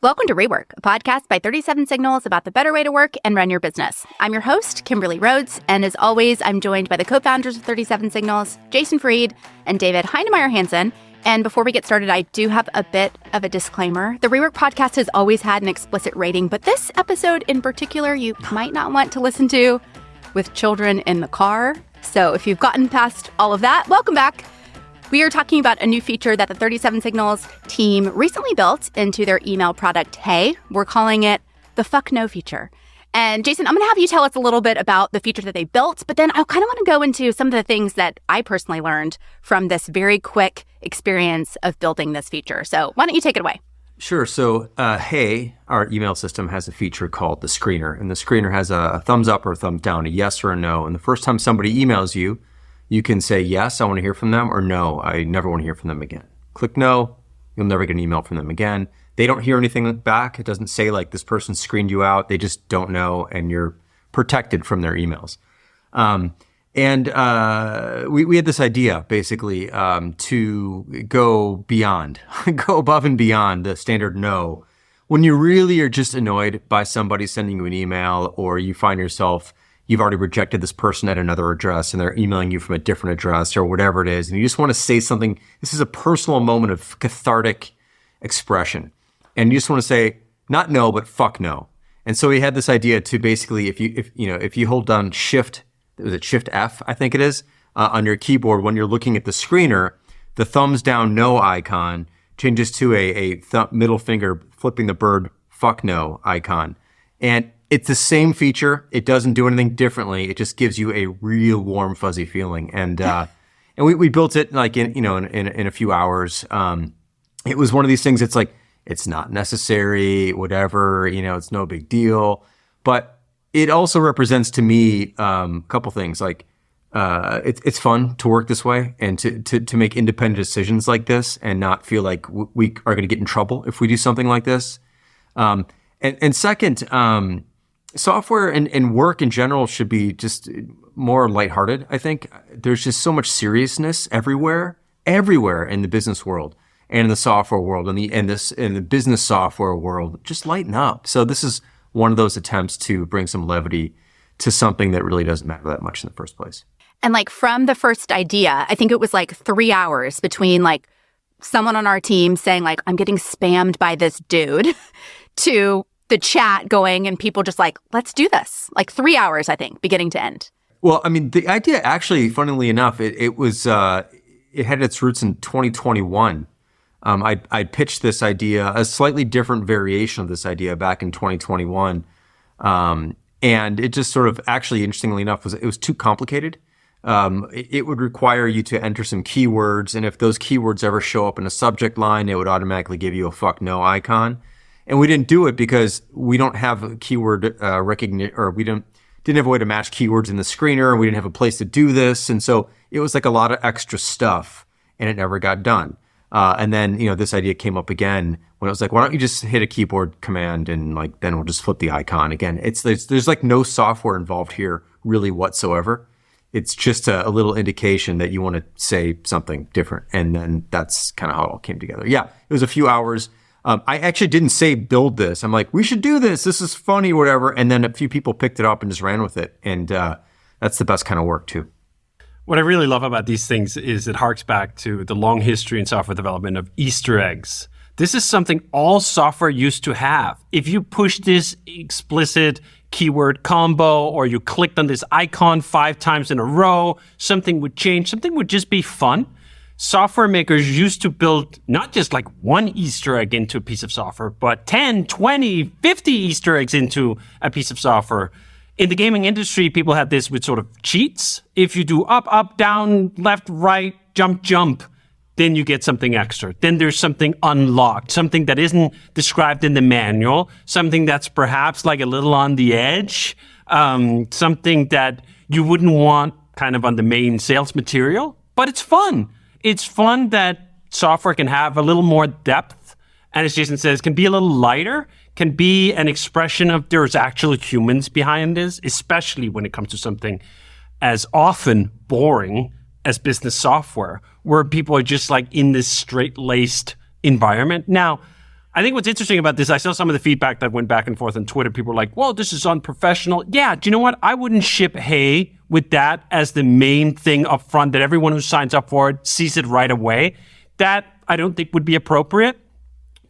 Welcome to REWORK, a podcast by 37 Signals about the better way to work and run your business. I'm your host, Kimberly Rhodes, and as always, I'm joined by the co-founders of 37 Signals, Jason Fried and David Heinemeier Hansen. And before we get started, I do have a bit of a disclaimer. The REWORK podcast has always had an explicit rating, but this episode in particular, you might not want to listen to with children in the car. So if you've gotten past all of that, welcome back. We are talking about a new feature that the 37 Signals team recently built into their email product, Hey. We're calling it the Fuck No feature. And Jason, I'm going to have you tell us a little bit about the feature that they built, but then I kind of want to go into some of the things that I personally learned from this very quick experience of building this feature. So why don't you take it away? Sure. So, Hey, our email system has a feature called the screener, and the screener has a thumbs up or a thumbs down, a yes or a no. And the first time somebody emails you, you can say, yes, I want to hear from them, or no, I never want to hear from them again. Click no, you'll never get an email from them again. They don't hear anything back. It doesn't say like this person screened you out. They just don't know, and you're protected from their emails. We had this idea basically to go beyond, go above and beyond the standard no. When you really are just annoyed by somebody sending you an email, or you find yourself, you've already rejected this person at another address and they're emailing you from a different address or whatever it is, and you just want to say something. This is a personal moment of cathartic expression. And you just want to say, not no, but fuck no. And so we had this idea to basically, if you hold down Shift F, I think it is, on your keyboard when you're looking at the screener, the thumbs down no icon changes to a middle finger flipping the bird fuck no icon. And it's the same feature. It doesn't do anything differently. It just gives you a real warm, fuzzy feeling. And we built it like in a few hours. It was one of these things. It's like, it's not necessary, whatever, it's no big deal. But it also represents to me a couple things. Like it's fun to work this way and to make independent decisions like this and not feel like we are going to get in trouble if we do something like this. And second, software and work in general should be just more lighthearted. I think there's just so much seriousness everywhere in the business world. And in the software world, in the business software world, just lighten up. So this is one of those attempts to bring some levity to something that really doesn't matter that much in the first place. And like from the first idea, I think it was like 3 hours between like someone on our team saying like, I'm getting spammed by this dude to the chat going and people just like, let's do this. Like 3 hours, I think, beginning to end. Well, I mean, the idea actually, funnily enough, it had its roots in 2021. I pitched this idea, a slightly different variation of this idea back in 2021. And it just sort of actually, interestingly enough, it was too complicated. It would require you to enter some keywords. And if those keywords ever show up in a subject line, it would automatically give you a fuck no icon. And we didn't do it because we don't have a keyword recognition, or we didn't have a way to match keywords in the screener. And we didn't have a place to do this. And so it was like a lot of extra stuff and it never got done. And then, this idea came up again when it was like, why don't you just hit a keyboard command and like, then we'll just flip the icon again. There's like no software involved here really whatsoever. It's just a little indication that you want to say something different. And then that's kind of how it all came together. Yeah, it was a few hours. I actually didn't say build this. I'm like, we should do this. This is funny, whatever. And then a few people picked it up and just ran with it. And that's the best kind of work too. What I really love about these things is it harks back to the long history in software development of Easter eggs. This is something all software used to have. If you push this explicit keyword combo or you clicked on this icon 5 times in a row, something would change, something would just be fun. Software makers used to build not just like one Easter egg into a piece of software, but 10, 20, 50 Easter eggs into a piece of software. In the gaming industry, people had this with sort of cheats. If you do up, up, down, left, right, jump, jump, then you get something extra. Then there's something unlocked, something that isn't described in the manual, something that's perhaps like a little on the edge, something that you wouldn't want kind of on the main sales material, but it's fun. It's fun that software can have a little more depth, and as Jason says, can be a little lighter, can be an expression of there's actual humans behind this, especially when it comes to something as often boring as business software, where people are just like in this straight-laced environment. Now, I think what's interesting about this, I saw some of the feedback that went back and forth on Twitter. People were like, well, this is unprofessional. Yeah, do you know what? I wouldn't ship hey with that as the main thing up front, that everyone who signs up for it sees it right away. That I don't think would be appropriate.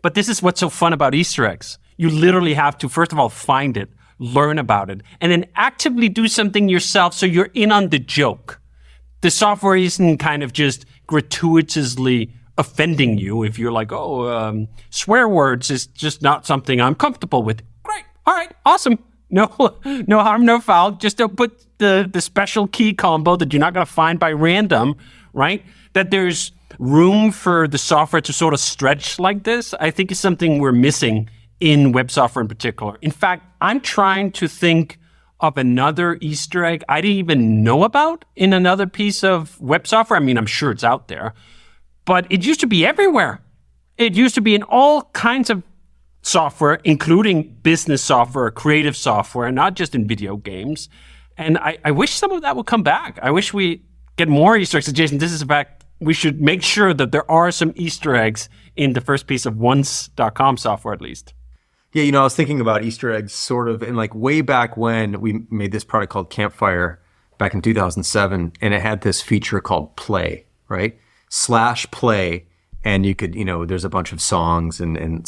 But this is what's so fun about Easter eggs. You literally have to, first of all, find it, learn about it, and then actively do something yourself so you're in on the joke. The software isn't kind of just gratuitously offending you if you're like, swear words is just not something I'm comfortable with. Great. All right. Awesome. No harm, no foul. Just don't put the special key combo that you're not going to find by random, right? That there's room for the software to sort of stretch like this, I think is something we're missing in web software in particular. In fact, I'm trying to think of another Easter egg I didn't even know about in another piece of web software. I mean, I'm sure it's out there. But it used to be everywhere. It used to be in all kinds of software, including business software, creative software, not just in video games. And I wish some of that would come back. I wish we get more Easter eggs. Jason, this is a fact. We should make sure that there are some Easter eggs in the first piece of once.com software, at least. Yeah, I was thinking about Easter eggs sort of in like way back when we made this product called Campfire back in 2007, and it had this feature called play, right? /play, and you could, there's a bunch of songs and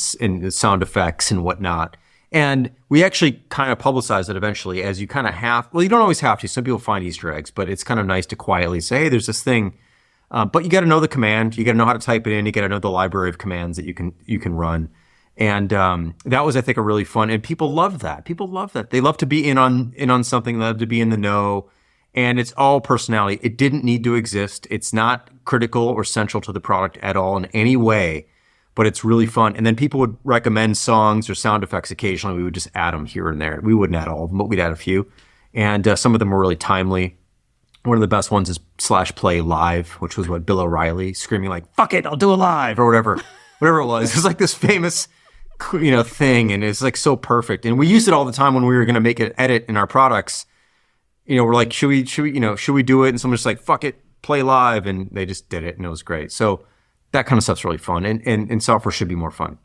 sound effects and whatnot. And we actually kind of publicized it eventually as you kind of you don't always have to. Some people find Easter eggs, but it's kind of nice to quietly say, hey, there's this thing. But you got to know the command. You got to know how to type it in. You got to know the library of commands that you can run. And that was, I think, a really fun. And people love that. People love that. They love to be in on something. They love to be in the know. And it's all personality. It didn't need to exist. It's not critical or central to the product at all in any way, but it's really fun. And then people would recommend songs or sound effects occasionally. We would just add them here and there. We wouldn't add all of them, but we'd add a few. And some of them were really timely. One of the best ones is /play live, which was what Bill O'Reilly screaming like, fuck it, I'll do it live, or whatever it was. It was like this famous, thing. And it's like so perfect. And we used it all the time when we were going to make an edit in our products. We're like, should we do it? And someone's just like, fuck it, play live. And they just did it. And it was great. So that kind of stuff's really fun. And software should be more fun.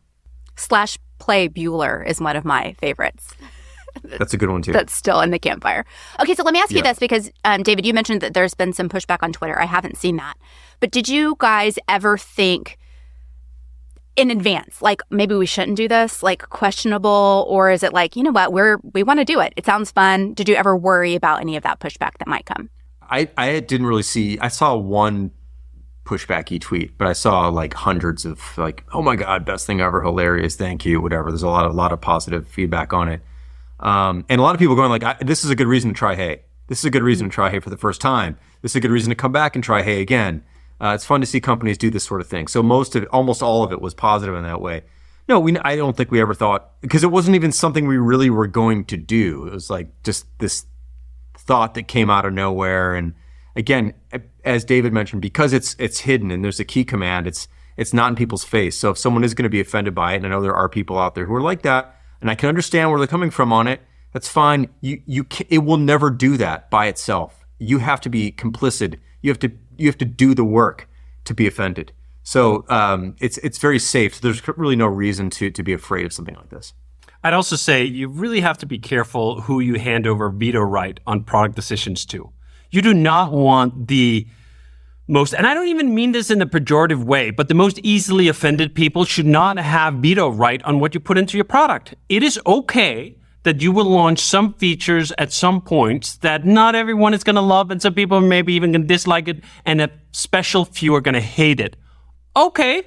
/play Bueller is one of my favorites. That's a good one too. That's still in the Campfire. Okay, so let me ask you this, because David, you mentioned that there's been some pushback on Twitter. I haven't seen that. But did you guys ever think in advance, like maybe we shouldn't do this, like questionable, or is it like, you know what, we want to do it. It sounds fun. Did you ever worry about any of that pushback that might come? I didn't really see. I saw one pushbacky tweet, but I saw like hundreds of like, oh my God, best thing ever, hilarious, thank you, whatever. There's a lot of positive feedback on it. And a lot of people going like, this is a good reason to try hey. This is a good reason to try hey for the first time. This is a good reason to come back and try hey again. It's fun to see companies do this sort of thing. So almost all of it was positive in that way. No, I don't think we ever thought, because it wasn't even something we really were going to do. It was like just this thought that came out of nowhere. And again, as David mentioned, because it's hidden and there's a key command, it's not in people's face. So if someone is going to be offended by it, and I know there are people out there who are like that, and I can understand where they're coming from on it, that's fine. It will never do that by itself. You have to be complicit. You have to do the work to be offended. So it's very safe. So there's really no reason to be afraid of something like this. I'd also say you really have to be careful who you hand over veto right on product decisions to. You do not want the most, and I don't even mean this in a pejorative way, but the most easily offended people should not have veto right on what you put into your product. It is okay that you will launch some features at some points that not everyone is going to love, and some people maybe even going to dislike it, and a special few are going to hate it. Okay,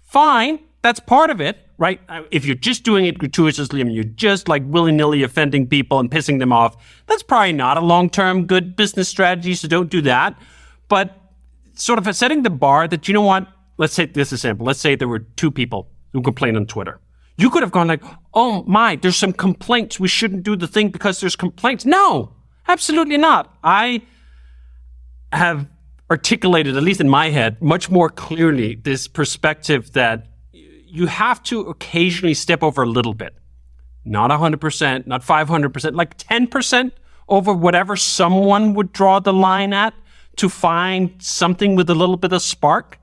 fine. That's part of it, right? If you're just doing it gratuitously and you're just like willy-nilly offending people and pissing them off, that's probably not a long-term good business strategy, so don't do that. But sort of setting the bar that, you know what, let's take this example. Let's say there were 2 people who complained on Twitter. You could have gone like, oh my, there's some complaints. We shouldn't do the thing because there's complaints. No, absolutely not. I have articulated, at least in my head, much more clearly this perspective that you have to occasionally step over a little bit. Not 100%, not 500%, like 10% over whatever someone would draw the line at to find something with a little bit of spark.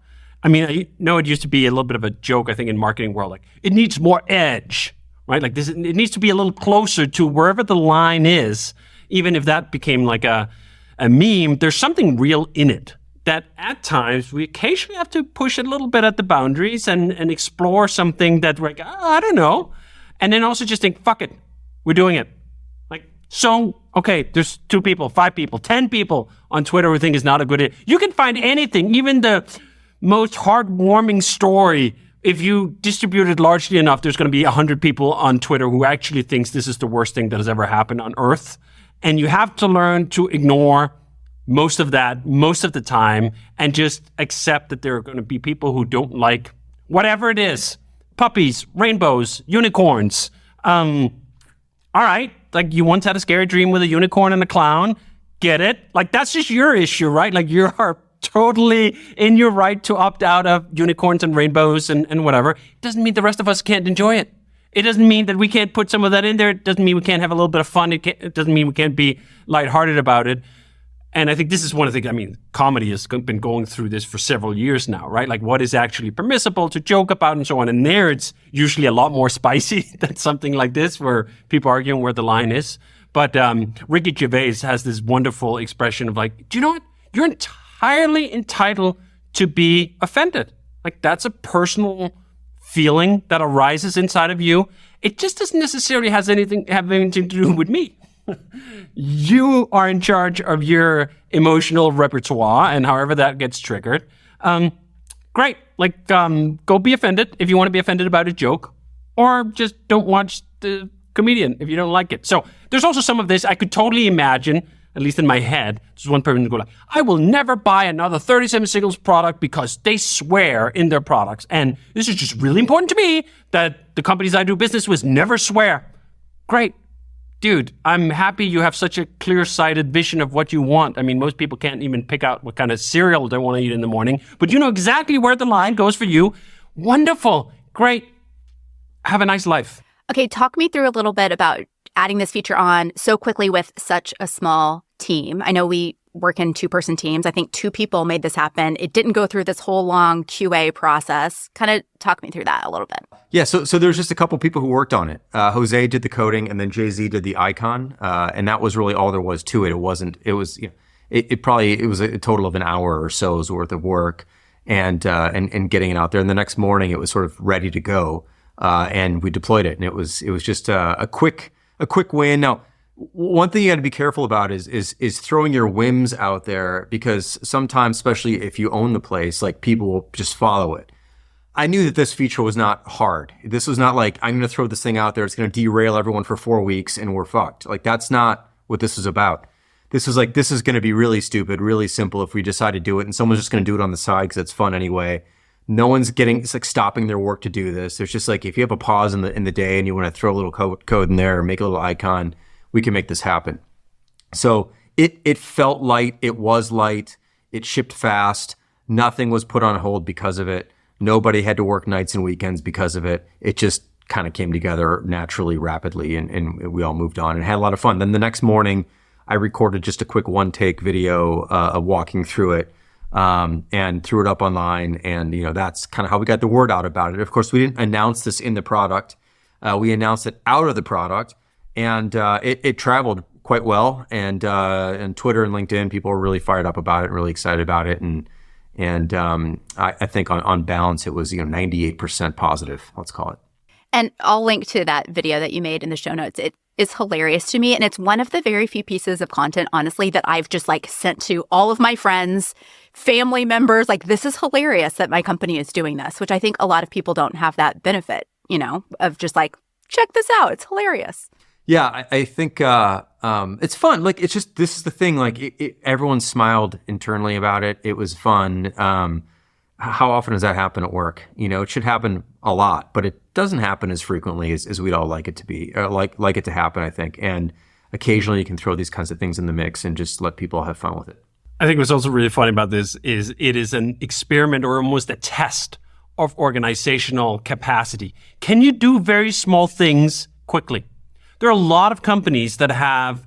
I mean, I know it used to be a little bit of a joke, I think, in marketing world, like, it needs more edge, right? Like this, it needs to be a little closer to wherever the line is. Even if that became like a meme, there's something real in it. That at times we occasionally have to push a little bit at the boundaries and explore something that we're like, I don't know. And then also just think, fuck it, we're doing it. Like, so, okay, there's 2 people, 5 people, 10 people on Twitter who think it's not a good idea. You can find anything, even the most heartwarming story. If you distribute it largely enough, there's going to be 100 people on Twitter who actually thinks this is the worst thing that has ever happened on Earth. And you have to learn to ignore most of that, most of the time, and just accept that there are going to be people who don't like whatever it is. Puppies, rainbows, unicorns. All right, like you once had a scary dream with a unicorn and a clown. Get it? Like that's just your issue, right? Like you are totally in your right to opt out of unicorns and rainbows and whatever. It doesn't mean the rest of us can't enjoy it. It doesn't mean that we can't put some of that in there. It doesn't mean we can't have a little bit of fun. It doesn't mean we can't be lighthearted about it. And I think this is one of the things, I mean, comedy has been going through this for several years now, right? Like what is actually permissible to joke about and so on. And there it's usually a lot more spicy than something like this where people are arguing where the line is. But Ricky Gervais has this wonderful expression of like, do you know what? You're entirely entitled to be offended. Like that's a personal feeling that arises inside of you. It just doesn't necessarily have anything to do with me. You are in charge of your emotional repertoire and however that gets triggered. Great. Like, go be offended if you want to be offended about a joke, or just don't watch the comedian if you don't like it. So there's also some of this I could totally imagine, at least in my head. There's one person who go like, I will never buy another 37 Signals product because they swear in their products. And this is just really important to me that the companies I do business with never swear. Great. Dude, I'm happy you have such a clear-sighted vision of what you want. I mean, most people can't even pick out what kind of cereal they want to eat in the morning, but you know exactly where the line goes for you. Wonderful. Great. Have a nice life. Okay, talk me through a little bit about adding this feature on so quickly with such a small team. I know we work in 2-person teams. I think 2 people made this happen. It didn't go through this whole long QA process. Kind of talk me through that a little bit. Yeah, so there's just a couple people who worked on it. Jose did the coding, and then Jay-Z did the icon, and that was really all there was to it. It was a total of an hour or so's worth of work, and getting it out there. And the next morning, it was sort of ready to go, and we deployed it, and it was just a quick win. Now, one thing you got to be careful about is throwing your whims out there, because sometimes, especially if you own the place, like people will just follow it. I knew that this feature was not hard. This was not like, I'm going to throw this thing out there. It's going to derail everyone for 4 weeks and we're fucked. Like that's not what this was about. This was like, this is going to be really stupid, really simple if we decide to do it. And someone's just going to do it on the side because it's fun anyway. No one's it's like stopping their work to do this. There's just like, if you have a pause in the day and you want to throw a little code in there or make a little icon, we can make this happen. So it felt light. It was light. It shipped fast. Nothing was put on hold because of it. Nobody had to work nights and weekends because of it. It just kind of came together naturally, rapidly, and we all moved on and had a lot of fun. Then the next morning, I recorded just a quick 1-take video of walking through it and threw it up online. And, that's kind of how we got the word out about it. Of course, we didn't announce this in the product. We announced it out of the product, and it traveled quite well. And Twitter and LinkedIn, people were really fired up about it, really excited about it. And I think on balance, it was 98% positive, let's call it. And I'll link to that video that you made in the show notes. It is hilarious to me. And it's one of the very few pieces of content, honestly, that I've just like sent to all of my friends, family members. Like, this is hilarious that my company is doing this, which I think a lot of people don't have that benefit, of just like, check this out. It's hilarious. Yeah, I think it's fun. Like, it's just, this is the thing. Like, everyone smiled internally about it. It was fun. How often does that happen at work? It should happen a lot, but it doesn't happen as frequently as we'd all like it to be, or like it to happen, I think. And occasionally you can throw these kinds of things in the mix and just let people have fun with it. I think what's also really funny about this is it is an experiment or almost a test of organizational capacity. Can you do very small things quickly? There are a lot of companies that have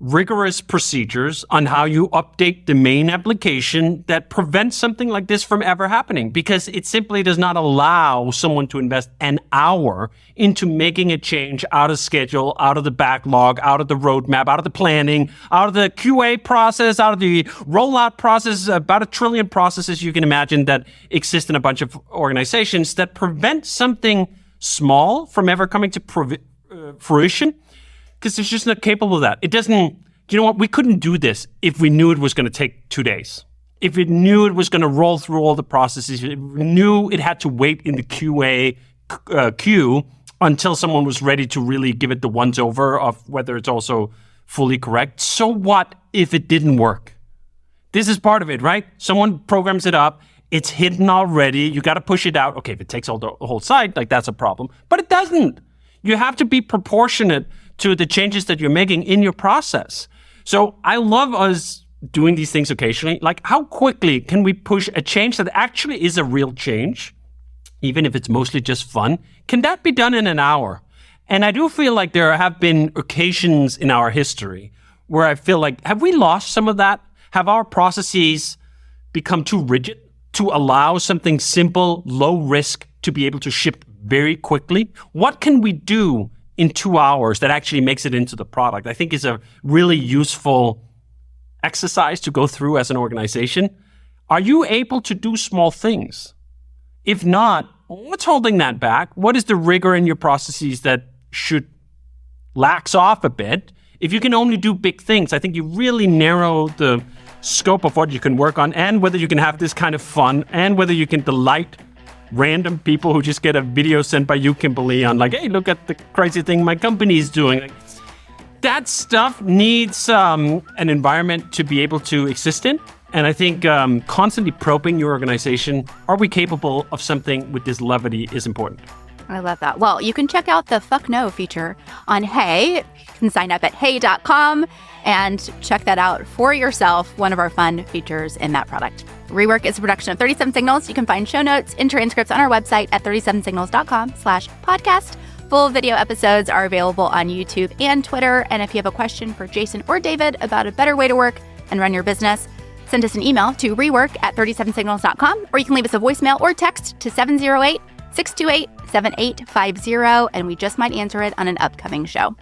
rigorous procedures on how you update the main application that prevents something like this from ever happening, because it simply does not allow someone to invest an hour into making a change out of schedule, out of the backlog, out of the roadmap, out of the planning, out of the QA process, out of the rollout process, about 1 trillion processes you can imagine that exist in a bunch of organizations that prevent something small from ever coming to fruition. Because it's just not capable of that. It doesn't, you know what? We couldn't do this if we knew it was going to take 2 days. If we knew it was going to roll through all the processes, if we knew it had to wait in the QA queue until someone was ready to really give it the once over of whether it's also fully correct. So what if it didn't work? This is part of it, right? Someone programs it up. It's hidden already. You got to push it out. Okay, if it takes all the whole site, like that's a problem. But it doesn't. You have to be proportionate to the changes that you're making in your process. So I love us doing these things occasionally. Like, how quickly can we push a change that actually is a real change, even if it's mostly just fun? Can that be done in an hour? And I do feel like there have been occasions in our history where I feel like, have we lost some of that? Have our processes become too rigid to allow something simple, low risk to be able to ship very quickly? What can we do in 2 hours that actually makes it into the product? I think is a really useful exercise to go through as an organization. Are you able to do small things? If not, what's holding that back? What is the rigor in your processes that should lax off a bit? If you can only do big things, I think you really narrow the scope of what you can work on, and whether you can have this kind of fun, and whether you can delight random people who just get a video sent by you, Kimberly, on like, hey, look at the crazy thing my company is doing. Like, that stuff needs an environment to be able to exist in. And I think constantly probing your organization, are we capable of something with this levity, is important. I love that. Well, you can check out the Fuck No feature on Hey. You can sign up at hey.com and check that out for yourself, one of our fun features in that product. Rework is a production of 37 Signals. You can find show notes and transcripts on our website at 37signals.com/podcast. Full video episodes are available on YouTube and Twitter. And if you have a question for Jason or David about a better way to work and run your business, send us an email to rework@37signals.com, or you can leave us a voicemail or text to 708-628-7850, and we just might answer it on an upcoming show.